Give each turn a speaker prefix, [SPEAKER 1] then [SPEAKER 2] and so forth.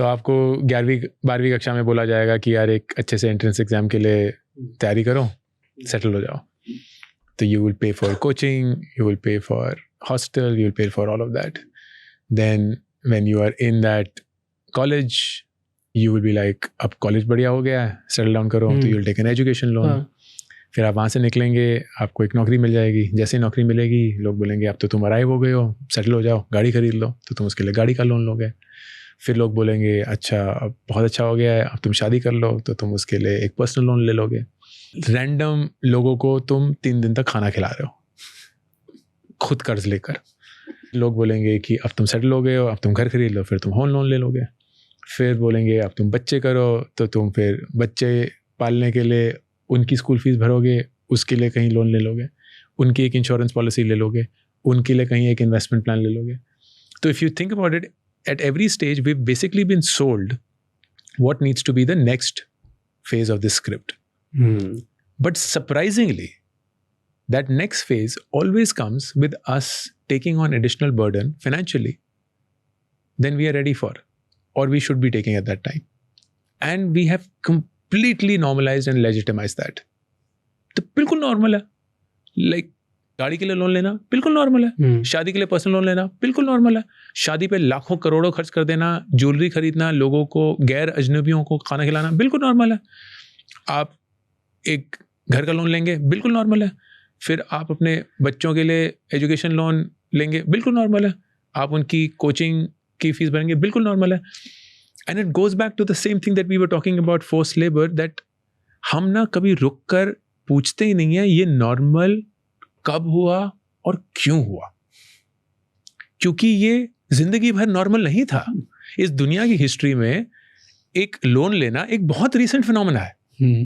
[SPEAKER 1] तो आपको 11वीं-12वीं कक्षा में बोला जाएगा कि यार एक अच्छे से एंट्रेंस एग्जाम के लिए तैयारी करो, सेटल हो जाओ. तो you will pay for coaching, you will pay for hostel, you will pay for all of that. Then when you are in that college, you will be like, अब college बढ़िया हो गया है, सेटल डाउन करो. तो you will take an education loan. फिर आप वहाँ से निकलेंगे, आपको एक नौकरी मिल जाएगी. जैसे ही नौकरी मिलेगी, लोग बोलेंगे अब तो तुम अराइव हो गए हो, सेटल हो जाओ, गाड़ी खरीद लो. तो तुम उसके लिए गाड़ी का लोन लोगे. फिर लोग बोलेंगे अच्छा अब बहुत अच्छा हो गया है, अब तुम शादी कर लो, तो तुम उसके लिए एक पर्सनल लोन ले लोगे. रैंडम लोगों को तुम 3 दिन तक खाना खिला रहे हो खुद कर्ज लेकर. लोग बोलेंगे कि अब तुम सेटल हो गए हो, अब तुम घर खरीद लो, फिर तुम होम लोन ले लोगे. फिर बोलेंगे अब तुम बच्चे करो, तो तुम फिर बच्चे पालने के लिए उनकी स्कूल फीस भरोगे, उसके लिए कहीं लोन ले लोगे, उनकी एक इंश्योरेंस पॉलिसी ले लोगे, उनके लिए कहीं एक इन्वेस्टमेंट प्लान ले लोगे. तो if you think about it, at every stage we've basically been sold what needs to be the next phase of this script. But surprisingly, that next phase always comes with us taking on additional burden financially than we are ready for, or we should be taking at that time. And we have completely normalized and legitimized that. तो बिल्कुल normal है. Like गाड़ी के लिए loan लेना बिल्कुल normal है. शादी के लिए पर्सनल लोन लेना बिल्कुल नॉर्मल है. शादी पे लाखों करोड़ों खर्च कर देना, ज्वेलरी खरीदना, लोगों को गैर अजनबियों को खाना खिलाना बिल्कुल नॉर्मल है. आप एक घर का लोन लेंगे बिल्कुल नॉर्मल है. फिर आप अपने बच्चों के लिए एजुकेशन लोन लेंगे बिल्कुल नॉर्मल है. आप उनकी कोचिंग की फीस भरेंगे बिल्कुल नॉर्मल है. And it goes back to the same thing that we were talking about forced labour, that हम ना कभी रुक कर पूछते ही नहीं है ये नॉर्मल कब हुआ और क्यों हुआ, क्योंकि ये जिंदगी भर नॉर्मल नहीं था. इस दुनिया की हिस्ट्री में एक लोन लेना एक बहुत रीसेंट फिनोमेना है.